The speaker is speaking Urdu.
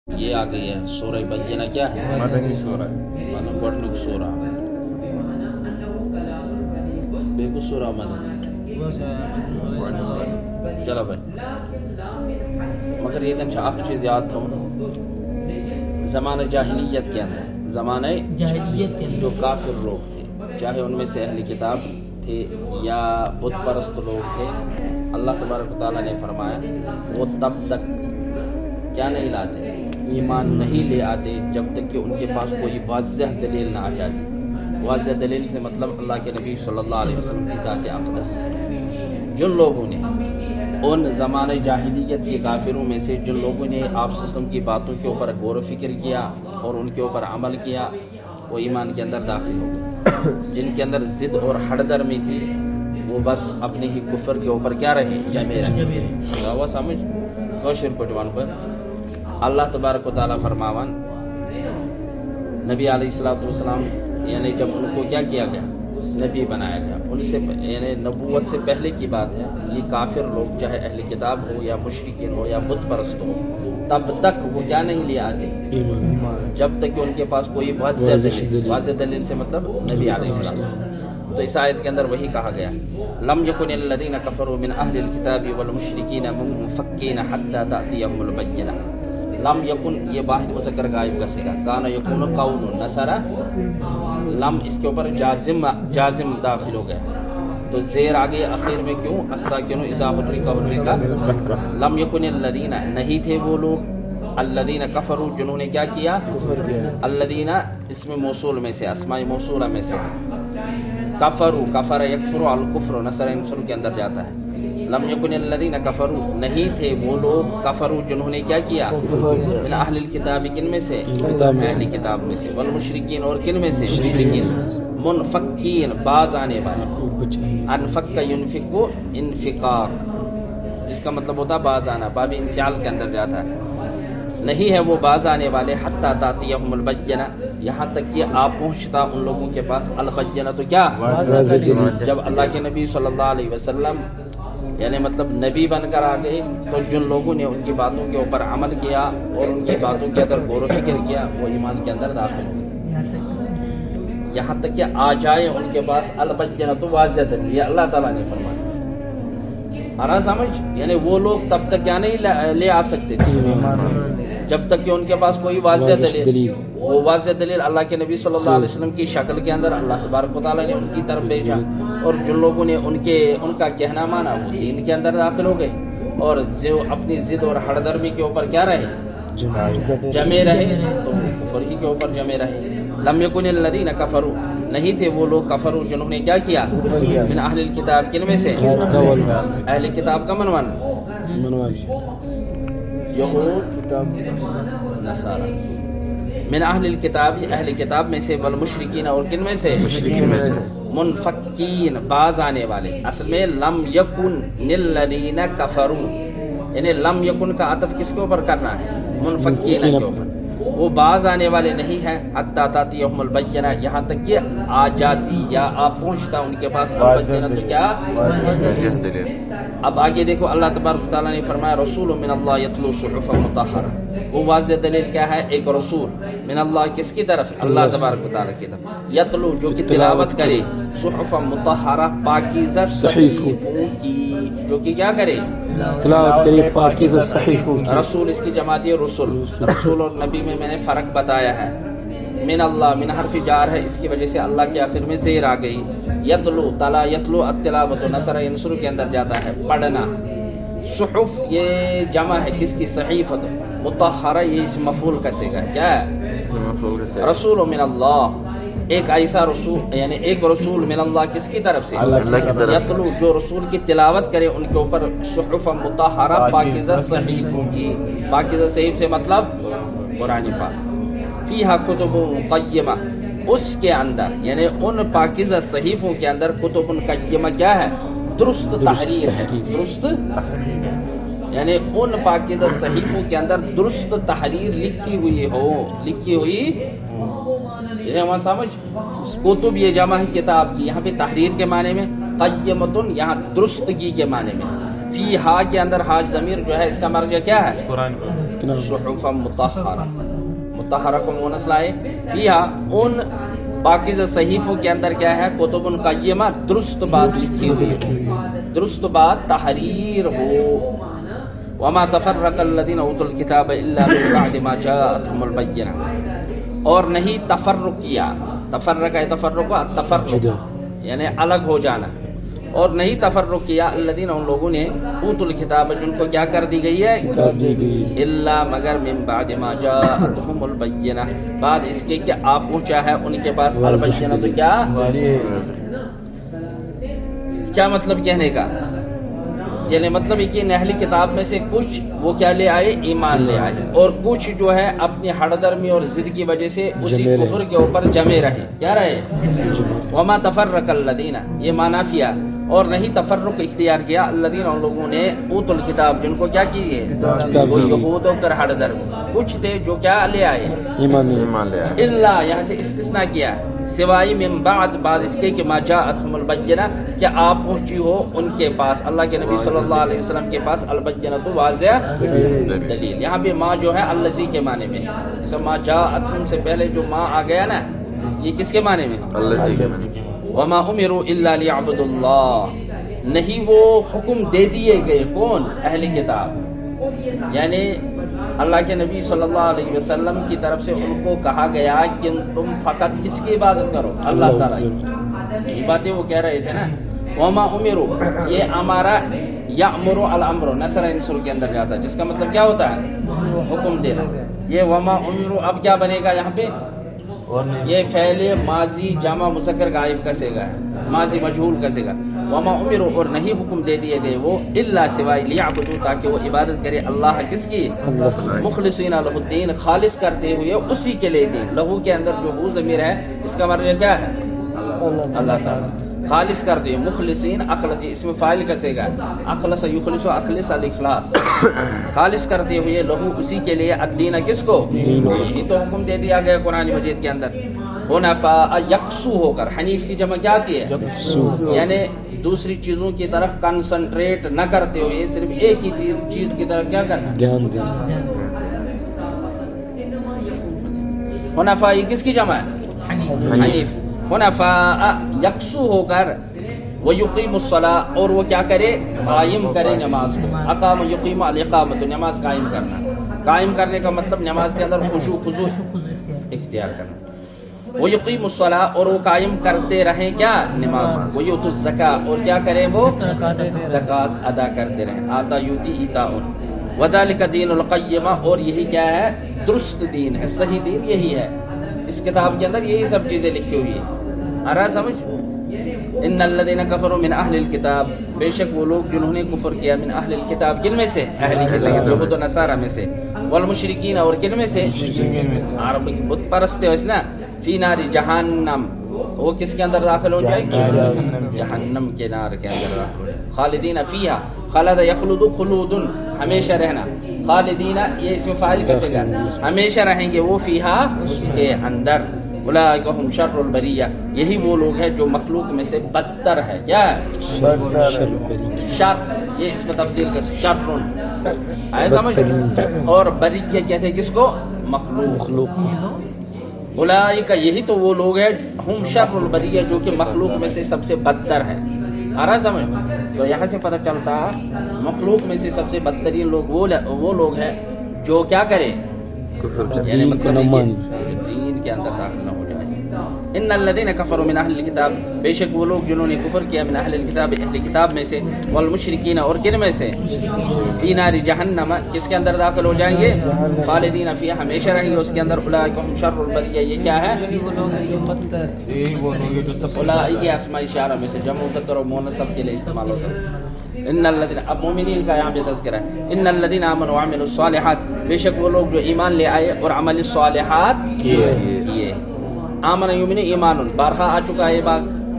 یہ آ گئی ہے سورہ بینہ کیا ہے؟ مدنی سورہ گۄڈنیُک سورہ بیٚیہِ کُس سورہ مدنی چلو بھائی مگر ییٚتٮ۪ن چھِ اکھ چیٖز یاد تھاوُن زمانہ جاہلیت کے اندر زمانہ جاہلیت کے جو کافر لوگ تھے چاہے ان میں سے اہل کتاب تھے یا بت پرست لوگ تھے اللہ تبارک و تعالیٰ نے فرمایا وہ تب تک کیا نہیں لاتے ایمان نہیں لے آتے جب تک کہ ان کے پاس کوئی واضح دلیل نہ آ جاتی واضح دلیل سے مطلب اللہ کے نبی صلی اللہ علیہ وسلم کی ذات اقدس جن لوگوں نے ان زمانہ جاہلیت کے کافروں میں سے جن لوگوں نے آپ وسلم کی باتوں کے اوپر غور و فکر کیا اور ان کے اوپر عمل کیا وہ ایمان کے اندر داخل ہو گئے جن کے اندر ضد اور ہٹ درمی تھی وہ بس اپنے ہی کفر کے اوپر کیا رہے جمے رہے وہ سمجھ کوشر پٹوان پر اللہ تبارک و تعالیٰ فرماوان نبی علیہ السلام یعنی جب ان کو کیا کیا گیا نبی بنایا گیا ان سے یعنی نبوت سے پہلے کی بات ہے یہ کافر لوگ چاہے اہل کتاب ہو یا مشرکین ہو یا بت پرست ہو تب تک وہ کیا نہیں لے آتے جب تک کہ ان کے پاس کوئی واضح دلیل سے مطلب نبی علیہ السلام تو اس آیت کے اندر وہی کہا گیا لم یکن الذین کفروا من اہل الکتاب والمشرکین منفکین حتی تأتیہم البینہ لم یکن یہ واحد مذکر غائب کا صیغہ کان یکون قول نصر لم اس کے اوپر جازم داخل ہو گیا تو زیر آگے اخیر میں کیوں الساکن اذا حرک لم یکن الذین نہیں تھے وہ لوگ الذین کفروا جنہوں نے کیا کیا الذین اسم موصول میں سے اسماء موصولہ میں سے کفروا کفر یکفر الکفر نصر انصر کے اندر جاتا ہے لم یکن الذین کفروا نہیں تھے وہ لوگ کفروا جنہوں نے کیا کیا من اہل الکتاب کن میں سے اہل کتاب میں سے والمشرکین اور کن میں سے مشرکین منفکین باز آنے والے انفک ینفق انفقاق جس کا مطلب ہوتا باز آنا باب انفعال کے اندر جاتا ہے نہیں ہے وہ باز آنے والے حتی تأتیہم البینہ یہاں تک کہ آپ پہنچتا ان لوگوں کے پاس البینہ تو کیا جب اللہ کے نبی صلی اللہ علیہ وسلم یعنی مطلب نبی بن کر آ گئے تو جن لوگوں نے ان کی باتوں کے اوپر عمل کیا اور ان کی باتوں کے اندر غور و فکر کیا وہ ایمان کے اندر داخل ہو گئے یہاں تک کہ آ جائے ان کے پاس البینہ تو واضح دلیل یہ اللہ تعالیٰ نے فرمایا آرہا سمجھ یعنی وہ لوگ تب تک کیا نہیں لے آ سکتے تھے جب تک کہ ان کے پاس کوئی واضح دلیل وہ واضح دلیل اللہ کے نبی صلی اللہ علیہ وسلم کی شکل کے اندر اللہ تبارک و تعالیٰ نے ان کی طرف بھیجا اور جن لوگوں نے ان کا کہنا مانا وہ دین کے اندر داخل ہو گئے اور جو اپنی ضد اور ہڑ درمی کے اوپر کیا رہے جمے رہے تو کفر ہی کے اوپر جمے رہے لم یکن الذین کفروا نہیں تھے وہ لوگ کفروا جنہوں نے کیا کیا من اہل الکتاب کن میں سے اہل کتاب کا منوان یہود نصارہ من اہل الکتاب اہل کتاب میں سے والمشرکین اور کن میں سے منفکین باز آنے والے اصل میں لم یکن الذین کفروا یعنی لم یکن کا عطف کس کے اوپر کرنا ہے منفکین کے اوپر وہ باز آنے والے نہیں ہیں حتی تأتیہم البینہ یہاں تک کہ آ جاتی یا آ پہنچتا ان کے پاس البینہ تو کیا اب آگے دیکھو اللہ تبارک و تعالیٰ نے فرمایا رسول من اللہ یتلو صحفا مطہرہ وہ واضح دلیل کیا ہے ایک رسول من اللہ کس کی طرف اللہ تبارک و تعالیٰ کی طرف یتلو جو کہ تلاوت کرے صحفا مطہرہ پاکیزہ صحیفوں کی جو کہ کیا کرے تلاوت کرے پاکیزہ صحیفوں کی رسول اس کی جماعت ہے رسول اور نبی میں نے فرق بتایا ہے من اللہ من حرف جار ہے اس کی وجہ سے اللہ کے آخر میں زیر آ گئی یتلو تلا یتلو التلاوت نصر ینصر کے اندر جاتا ہے پڑھنا صحف یہ جمع ہے کس کی صحیفت مطہرہ یہ اس مفعول کا صیغہ ہے کیا ہے رسول من اللہ ایک ایسا رسول یعنی ایک رسول من اللہ کس کی طرف سے یتلو جو رسول کی تلاوت کرے ان کے اوپر صحف مطہرہ پاکیزہ صحیفوں کی پاکیزہ صحیف سے مطلب قرآن پاک فیہا کتب قیمہ اس کے اندر یعنی ان پاکیزہ صحیفوں کے اندر کتب قیمہ کیا ہے درست تحریر ہے درست یعنی ان پاکیزہ صحیفوں کے اندر درست تحریر لکھی ہوئی وہاں سمجھ کتب یہ جمع ہے کتاب کی یہاں پہ تحریر کے معنی میں قیمتن یہاں درستگی کے معنی میں فی ہا کے اندر ہا ضمیر جو ہے اس کا مرجع کیا ہے؟ قرآن صحف مطہرہ، مطہرہ کو مونس لائے، فیہا ان پاکیزہ صحیفوں کے اندر کیا ہے؟ کتب قیمہ، درست بات لکھی ہوئی ہو، درست بات تحریر ہو۔ وما تفرق الذین اوتوا الکتاب الا من بعد ما جاءتهم البینہ، اور نہیں تفرق کیا، تفرق ہے تفرق التفرق یعنی الگ ہو جانا، اور نہیں تفرق کیا الذین ان لوگوں نے اوتوا الکتاب جن کو کیا کر دی گئی ہے؟ الا مگر من بعد ما جاءتهم البینہ، بعد اس کے کہ آپ پہنچا ہے ان کے پاس البینہ، تو کیا مطلب کہنے کا؟ یعنی مطلب ہے کہ اہل کتاب میں سے کچھ وہ کیا لے آئے؟ ایمان لے آئے، اور کچھ جو ہے اپنی ہڑ درمی اور ضد کی وجہ سے اسی کفر کے اوپر جمے رہے، کیا رہے؟ وما تفرق الذین، یہ منافیہ، اور نہیں تفرق اختیار کیا الذین ان لوگوں نے اوت الکتاب جن کو کیا کیے؟ وہ یہود کر ہڑ درم، کچھ تھے جو کیا لے آئے؟ ایمان لے آئے، الا یہاں سے استثناء کیا، سوائے من بعد اس کے کہ ما جاءتهم البینہ، کہ آپ پہنچی ہو ان کے پاس، اللہ کے نبی صلی اللہ علیہ وسلم کے پاس البینہ تو واضح دلیل۔ یہاں پہ ما جو ہے الذی کے معنی میں، جیسے ما جاءتهم سے پہلے جو ما آ گیا نا، یہ کس کے معنی میں؟ الذی کے معنی۔ وما امروا الا ليعبدوا اللہ، نہیں وہ حکم دے دیے گئے، کون؟ اہل کتاب، یعنی اللہ کے نبی صلی اللہ علیہ وسلم کی طرف سے ان کو کہا گیا کہ تم فقط کس کی عبادت کرو؟ اللہ تعالیٰ کی، یہی باتیں وہ کہہ رہے تھے نا۔ وما امروا، یہ امارہ یامر الامر نصر انسل کے اندر جاتا ہے، جس کا مطلب کیا ہوتا ہے؟ حکم دینا۔ یہ وما امروا اب کیا بنے گا یہاں پہ؟ یہ فعل ماضی جامع مذکر غائب کا صیغہ ہے، ماضی مجہول کا صیغہ۔ وما امروا، اور نہیں حکم دے دیے گئے وہ، الا سوائے لیعبدوا، تاکہ وہ عبادت کرے اللہ کس کی؟ مخلصین لہ الدین، خالص کرتے ہوئے اسی کے لیے دین۔ لہو کے اندر جو ہو ضمیر ہے اس کا مرجع کیا ہے؟ اللہ تعالیٰ، خالص کرتے ہوئے، مخلصین اخلص، اس میں فاعل کا صیغہ ہے، اخلص یخلص اخلص الاخلاص، خالص کرتے ہوئے لہو اسی کے لیے، الدین کس کو؟ یہی تو حکم دے دیا گیا قرآن مجید کے اندر۔ حنفاء، یکسو ہو کر، حنیف کی جمع کیا آتی ہے؟ یعنی دوسری چیزوں کی طرف کنسنٹریٹ نہ کرتے ہوئے صرف ایک ہی چیز کی طرف کیا کرنا؟ دھیان دینا۔ حنفاء کس کی جمع ہے؟ حنیف۔ حنفاء یکسو ہو کر، ویقیم الصلاۃ، اور وہ کیا کرے؟ قائم کرے نماز کو۔ اقام یقیم الاقامۃ، نماز قائم کرنا۔ قائم کرنے کا مطلب نماز کے اندر خشوع خضوع اختیار کرنا۔ ویقیم الصلاۃ، اور وہ قائم کرتے رہیں کیا؟ نماز۔ ویؤتوا الزکاۃ، اور کیا کریں وہ؟ زکوٰۃ ادا کرتے رہیں۔ آتا یؤتی ایتاء، وذالک دین القیمہ، اور یہی کیا ہے؟ درست دین ہے، صحیح دین یہی ہے۔ اس کتاب کے اندر یہی سب چیزیں لکھی ہوئی ہیں، آ رہا سمجھ؟ ان الذین کفروا من اہل الکتاب، بے شک وہ لوگ جنہوں نے کفر کیا، من اہل الکتاب، کن میں سے؟ اہل کتاب، یہود و نصارہ میں سے، والمشرکین، اور کن میں سے؟ عرب بت پرست ہے نا، فی نار جہنم، وہ کس کے اندر داخل ہو جائے؟ جہنم کے نار کے اندر داخل ہو جائے۔ خالدین فیہا، خلد یخلد خلود، ہمیشہ رہنا، خالدین یہ اس میں فاعل کا صیغہ، ہمیشہ رہیں گے وہ، فیہا اس کے اندر۔ اولئک ہم شر البریہ، یہی وہ لوگ ہیں جو مخلوق میں سے بدتر ہے، کیا ہے؟ شر، یہ اس میں تفضیل کا شر آئے سمجھ، اور بریہ کہتے ہیں کس کو؟ مخلوق۔ اولئک یہی تو وہ لوگ ہیں، ہم شر البریہ، جو کہ مخلوق میں سے سب سے بدتر ہے، آ رہا سمجھ؟ تو یہاں سے پتہ چلتا مخلوق میں سے سب سے بدترین لوگ وہ لوگ ہیں جو کیا کرے؟ یعنی مطلب دین کے اندر داخل نہ ہو جائے۔ ان الذین کفروا من اہل الکتاب، بے شک وہ لوگ جنہوں نے کفر کیا، من اہل الکتاب، اہل کتاب میں سے، والمشرکین، اور کن میں سے؟ فی نار جہنم، کس کے اندر داخل ہو جائیں گے؟ خالدین فیہا، ہمیشہ رہیں گے اس کے اندر۔ اولئک ہم شر البریہ، یہ کیا ہے؟ اولئک اسماء اشارہ میں سے، جمع مذکر و مؤنث سب کے لیے استعمال ہوتا ہے۔ ان الذین، اب مومنین کا یہاں پہ تذکرہ ہے، ان الذین آمنوا وعملوا الصالحات، بے شک وہ لوگ جو ایمان لے آئے اور عمل صالحات کیے۔ آمن یؤمن ایمان، بارہا آ چکا ہے